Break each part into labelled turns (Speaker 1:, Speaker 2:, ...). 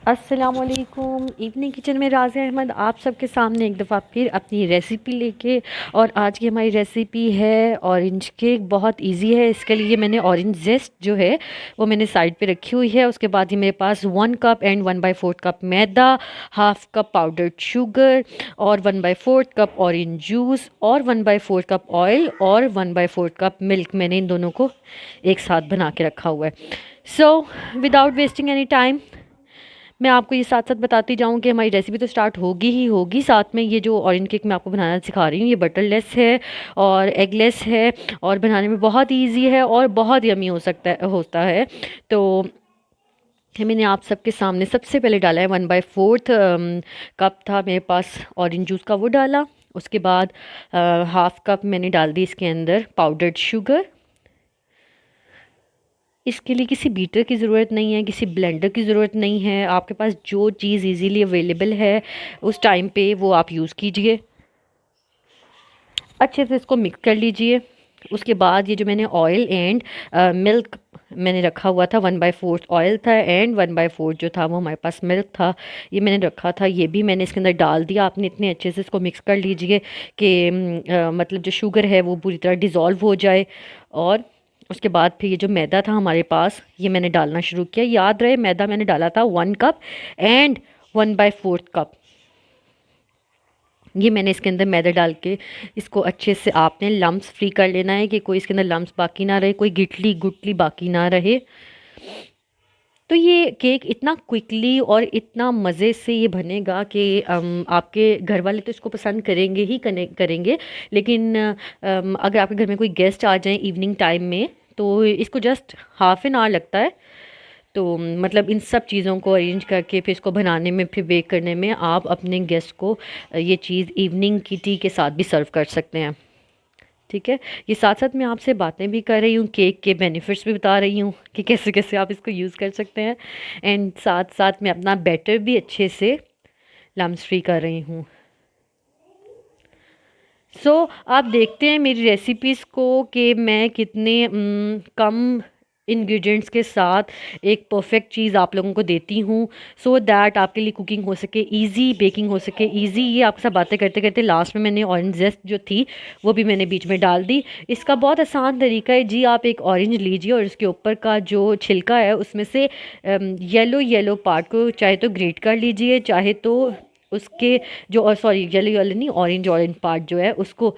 Speaker 1: अस्सलामुअलैकुम। Evening kitchen में राज़िया अहमद आप सबके सामने एक दफ़ा फिर अपनी रेसिपी लेके। और आज की हमारी रेसिपी है ऑरेंज केक। बहुत इजी है। इसके लिए मैंने ऑरेंज जेस्ट जो है वो मैंने साइड पे रखी हुई है। उसके बाद ये मेरे पास 1 cup and 1/4 cup maida, half cup powdered sugar और 1/4 कप ऑरेंज जूस और 1/4 कप ऑयल और 1/4 कप मिल्क, मैंने इन दोनों को एक साथ बना के रखा हुआ है। So without wasting any time मैं आपको ये साथ साथ बताती जाऊँ कि हमारी रेसिपी तो स्टार्ट होगी ही होगी। साथ में ये जो ऑरेंज केक मैं आपको बनाना सिखा रही हूँ ये बटरलेस है और एगलेस है और बनाने में बहुत इजी है और बहुत यमी होता है। तो मैंने आप सबके सामने सबसे पहले डाला है 1/4 कप था मेरे पास ऑरेंज जूस का, वो डाला। उसके बाद हाफ कप मैंने डाल दी इसके अंदर पाउडर्ड शुगर। इसके लिए किसी बीटर की ज़रूरत नहीं है, किसी ब्लेंडर की ज़रूरत नहीं है। आपके पास जो चीज़ इजीली अवेलेबल है उस टाइम पे वो आप यूज़ कीजिए। अच्छे से इसको मिक्स कर लीजिए। उसके बाद ये जो मैंने ऑयल एंड मिल्क मैंने रखा हुआ था, 1/4 ऑयल था एंड 1/4 जो था वो हमारे पास मिल्क था, ये मैंने रखा था, ये भी मैंने इसके अंदर डाल दिया। आपने इतने अच्छे से इसको मिक्स कर लीजिए कि मतलब जो शुगर है वो पूरी तरह डिज़ोल्व हो जाए। और उसके बाद फिर ये जो मैदा था हमारे पास ये मैंने डालना शुरू किया। याद रहे मैदा मैंने डाला था 1 कप एंड 1/4 कप। ये मैंने इसके अंदर मैदा डाल के इसको अच्छे से आपने लम्स फ्री कर लेना है कि कोई इसके अंदर लम्स बाकी ना रहे, कोई गिटली गुटली बाकी ना रहे। तो ये केक इतना क्विकली और इतना मज़े से ये बनेगा कि आपके घर वाले तो इसको पसंद करेंगे ही करेंगे। लेकिन अगर आपके घर में कोई गेस्ट आ जाए इवनिंग टाइम में तो इसको जस्ट हाफ एन आवर लगता है। तो मतलब इन सब चीज़ों को अरेंज करके फिर इसको बनाने में फिर बेक करने में आप अपने गेस्ट को ये चीज़ इवनिंग की टी के साथ भी सर्व कर सकते हैं। ठीक है, ये साथ साथ मैं आपसे बातें भी कर रही हूँ, केक के बेनिफिट्स भी बता रही हूँ कि कैसे कैसे आप इसको यूज़ कर सकते हैं। एंड साथ साथ मैं अपना बैटर भी अच्छे से लम्स फ्री कर रही हूँ। आप देखते हैं मेरी रेसिपीज़ को कि मैं कितने कम इंग्रेडिएंट्स के साथ एक परफेक्ट चीज़ आप लोगों को देती हूँ, सो दैट आपके लिए कुकिंग हो सके इजी, बेकिंग हो सके इजी। ये आपके साथ बातें करते करते लास्ट में मैंने ऑरेंज जेस्ट जो थी वो भी मैंने बीच में डाल दी। इसका बहुत आसान तरीका है जी। आप एक ऑरेंज लीजिए और उसके ऊपर का जो छिलका है उसमें से येलो येलो पार्ट को चाहे तो ग्रेट कर लीजिए, चाहे तो उसके जो सॉरी येलो येलो नहीं, ऑरेंज ऑरेंज पार्ट जो है उसको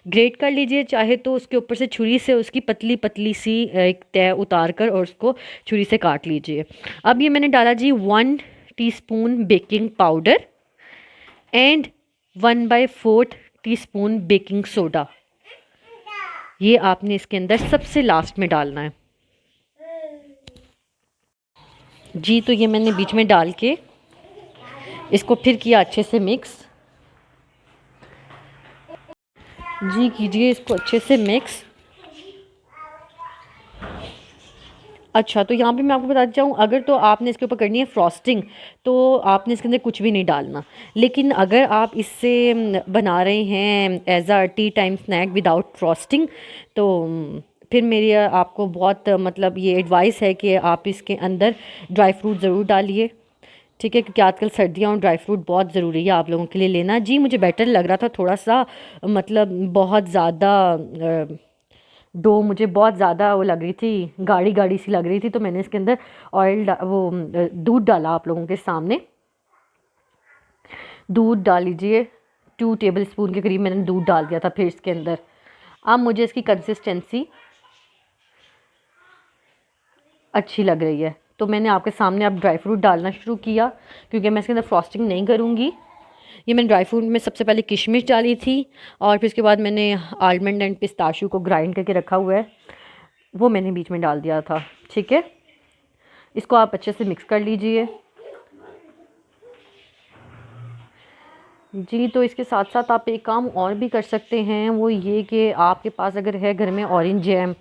Speaker 1: ग्रेट कर लीजिए, चाहे तो उसके ऊपर से छुरी से उसकी पतली पतली सी एक तह उतार कर और उसको छुरी से काट लीजिए। अब ये मैंने डाला जी 1 teaspoon baking powder and 1/4 teaspoon baking soda. ये आपने इसके अंदर सबसे लास्ट में डालना है जी। तो ये मैंने बीच में डाल के इसको फिर किया अच्छे से मिक्स। जी कीजिए इसको अच्छे से मिक्स। अच्छा, तो यहाँ पे मैं आपको बताती जाऊँ, अगर तो आपने इसके ऊपर करनी है फ्रॉस्टिंग तो आपने इसके अंदर कुछ भी नहीं डालना। लेकिन अगर आप इससे बना रहे हैं as a tea time snack without frosting तो फिर मेरी आपको बहुत मतलब ये एडवाइस है कि आप इसके अंदर ड्राई फ्रूट ज़रूर डालिए। ठीक है, क्योंकि आजकल सर्दियाँ और ड्राई फ्रूट बहुत ज़रूरी है आप लोगों के लिए लेना। जी मुझे बेटर लग रहा था थोड़ा सा, मतलब बहुत ज़्यादा डो मुझे बहुत ज़्यादा वो लग रही थी, गाढ़ी गाढ़ी सी लग रही थी, तो मैंने इसके अंदर दूध डाला आप लोगों के सामने। दूध डाल लीजिए, 2 टेबल स्पून के करीब मैंने दूध डाल दिया था फिर इसके अंदर। अब मुझे इसकी कंसिस्टेंसी अच्छी लग रही है तो मैंने आपके सामने अब ड्राई फ्रूट डालना शुरू किया, क्योंकि मैं इसके अंदर फ्रॉस्टिंग नहीं करूँगी। ये मैंने ड्राई फ्रूट में सबसे पहले किशमिश डाली थी और फिर उसके बाद मैंने आलमंड एंड पिस्ताशू को ग्राइंड करके रखा हुआ है, वो मैंने बीच में डाल दिया था। ठीक है, इसको आप अच्छे से मिक्स कर लीजिए जी। तो इसके साथ साथ आप एक काम और भी कर सकते हैं, वो ये कि आपके पास अगर है घर में ऑरेंज जैम,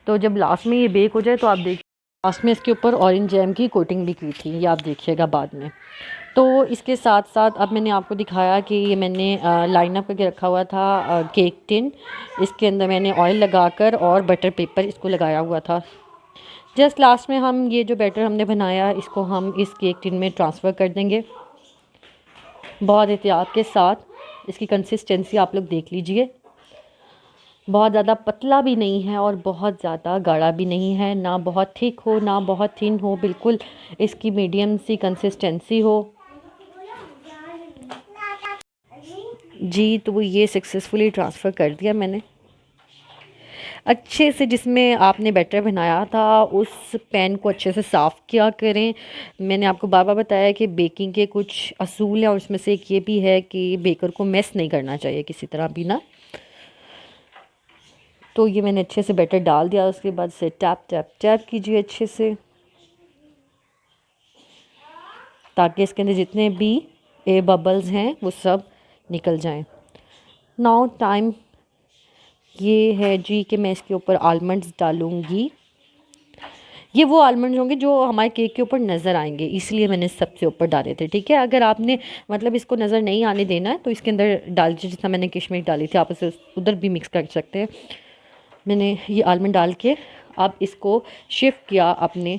Speaker 1: तो जब लास्ट में ये बेक हो जाए तो आप देखिए लास्ट में इसके ऊपर ऑरेंज जैम की कोटिंग भी की थी, ये आप देखिएगा बाद में। तो इसके साथ साथ अब मैंने आपको दिखाया कि ये मैंने लाइन अप करके रखा हुआ था केक टिन। इसके अंदर मैंने ऑयल लगाकर और बटर पेपर इसको लगाया हुआ था। जस्ट लास्ट में हम ये जो बैटर हमने बनाया इसको हम इस केक टिन में ट्रांसफ़र कर देंगे बहुत एहतियात के साथ। इसकी कंसिस्टेंसी आप लोग देख लीजिए, बहुत ज़्यादा पतला भी नहीं है और बहुत ज़्यादा गाढ़ा भी नहीं है, ना बहुत थिक हो ना बहुत थिन हो, बिल्कुल इसकी मीडियम सी कंसिस्टेंसी हो जी। तो वो ये सक्सेसफुली ट्रांसफ़र कर दिया मैंने अच्छे से। जिसमें आपने बैटर बनाया था उस पैन को अच्छे से साफ़ किया करें। मैंने आपको बार बार बताया कि बेकिंग के कुछ असूल हैं और उसमें से एक ये भी है कि बेकर को मेस नहीं करना चाहिए किसी तरह भी ना। तो ये मैंने अच्छे से बैटर डाल दिया, उसके बाद से टैप टैप टैप कीजिए अच्छे से, ताकि इसके अंदर जितने भी एयर बबल्स हैं वो सब निकल जाएं। नाउ टाइम ये है जी कि मैं इसके ऊपर आलमंड्स डालूँगी। ये वो आलमंड्स होंगे जो हमारे केक के ऊपर नज़र आएंगे, इसलिए मैंने सबसे ऊपर डाले थे, ठीक है। अगर आपने मतलब इसको नज़र नहीं आने देना है तो इसके अंदर डाल दीजिए, जितना मैंने किशमिश डाली थी आप उसे उधर भी मिक्स कर सकते हैं। मैंने ये आलमंड डाल के अब इसको शिफ्ट किया अपने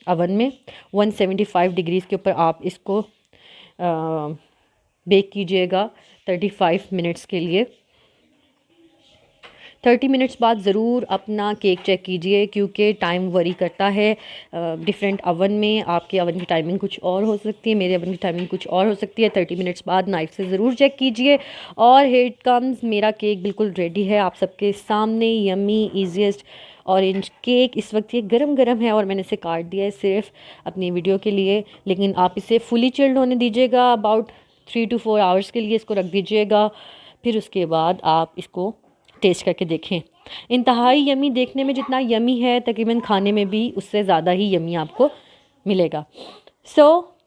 Speaker 1: अवन में 175 डिग्रीज़ के ऊपर आप इसको बेक कीजिएगा 35 मिनट्स के लिए। 30 मिनट्स बाद ज़रूर अपना केक चेक कीजिए, क्योंकि टाइम वरी करता है डिफरेंट अवन में। आपके अवन की टाइमिंग कुछ और हो सकती है, मेरे अवन की टाइमिंग कुछ और हो सकती है। 30 मिनट्स बाद नाइफ से ज़रूर चेक कीजिए। और हियर इट कम्स, मेरा केक बिल्कुल रेडी है आप सबके सामने। यम्मी ईजीएस्ट ऑरेंज केक इस वक्त ये गरम गरम है और मैंने इसे काट दिया है सिर्फ अपनी वीडियो के लिए। लेकिन आप इसे फुली चिल्ड होने दीजिएगा, अबाउट 3 to 4 आवर्स के लिए इसको रख दीजिएगा। फिर उसके बाद आप इसको टेस्ट करके देखें। इंतहाई यमी, देखने में जितना यमी है तकरीबन खाने में भी उससे ज़्यादा ही यमी आपको मिलेगा।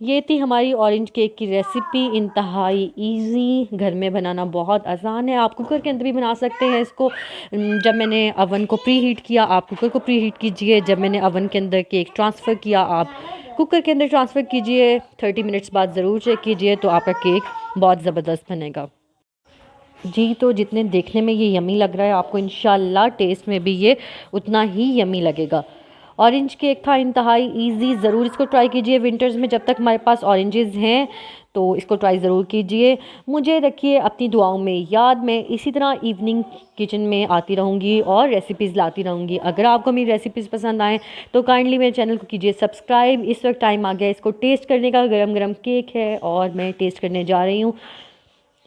Speaker 1: ये थी हमारी ऑरेंज केक की रेसिपी। इंतहाई इजी, घर में बनाना बहुत आसान है। आप कुकर के अंदर भी बना सकते हैं इसको। जब मैंने अवन को प्री हीट किया, आप कुकर को प्री हीट कीजिए। जब मैंने अवन के अंदर केक ट्रांसफ़र किया, आप कुकर के अंदर ट्रांसफ़र कीजिए। 30 मिनट्स बाद ज़रूर चेक कीजिए, तो आपका केक बहुत ज़बरदस्त बनेगा जी। तो जितने देखने में ये यमी लग रहा है, आपको इंशाल्लाह टेस्ट में भी ये उतना ही यमी लगेगा। ऑरेंज केक था इंतहाई इजी, ज़रूर इसको ट्राई कीजिए विंटर्स में। जब तक हमारे पास ऑरेंजेस हैं तो इसको ट्राई ज़रूर कीजिए। मुझे रखिए अपनी दुआओं में याद। मैं इसी तरह इवनिंग किचन में आती रहूँगी और रेसिपीज़ लाती रहूँगी। अगर आपको मेरी रेसिपीज़ पसंद आएँ तो काइंडली मेरे चैनल को कीजिए सब्सक्राइब। इस वक्त टाइम आ गया इसको टेस्ट करने का। गरम गरम केक है और मैं टेस्ट करने जा रही हूँ।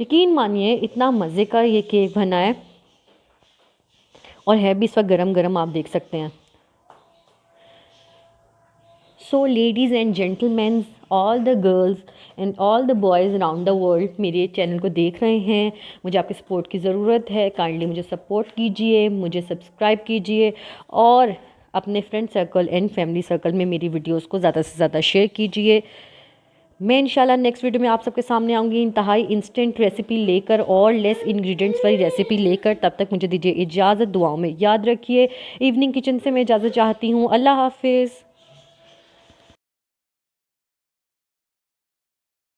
Speaker 1: यकीन मानिए इतना मज़े का ये केक बना है और है भी इस वक्त गरम गरम, आप देख सकते हैं। सो ladies and gentleman, all the girls and all the boys around the world मेरे चैनल को देख रहे हैं, मुझे आपके सपोर्ट की ज़रूरत है। काइंडली मुझे सपोर्ट कीजिए, मुझे सब्सक्राइब कीजिए और अपने friend circle and family circle में मेरी वीडियोस को ज़्यादा से ज़्यादा शेयर कीजिए। मैं इंशाल्लाह नेक्स्ट वीडियो में आप सबके सामने आऊँगी इंतहाई इंस्टेंट रेसिपी लेकर और लेस इंग्रेडिएंट्स वाली रेसिपी लेकर। तब तक मुझे दीजिए इजाज़त, दुआओं में याद रखिए। इवनिंग किचन से मैं इजाज़त चाहती हूँ। अल्लाह हाफिज़।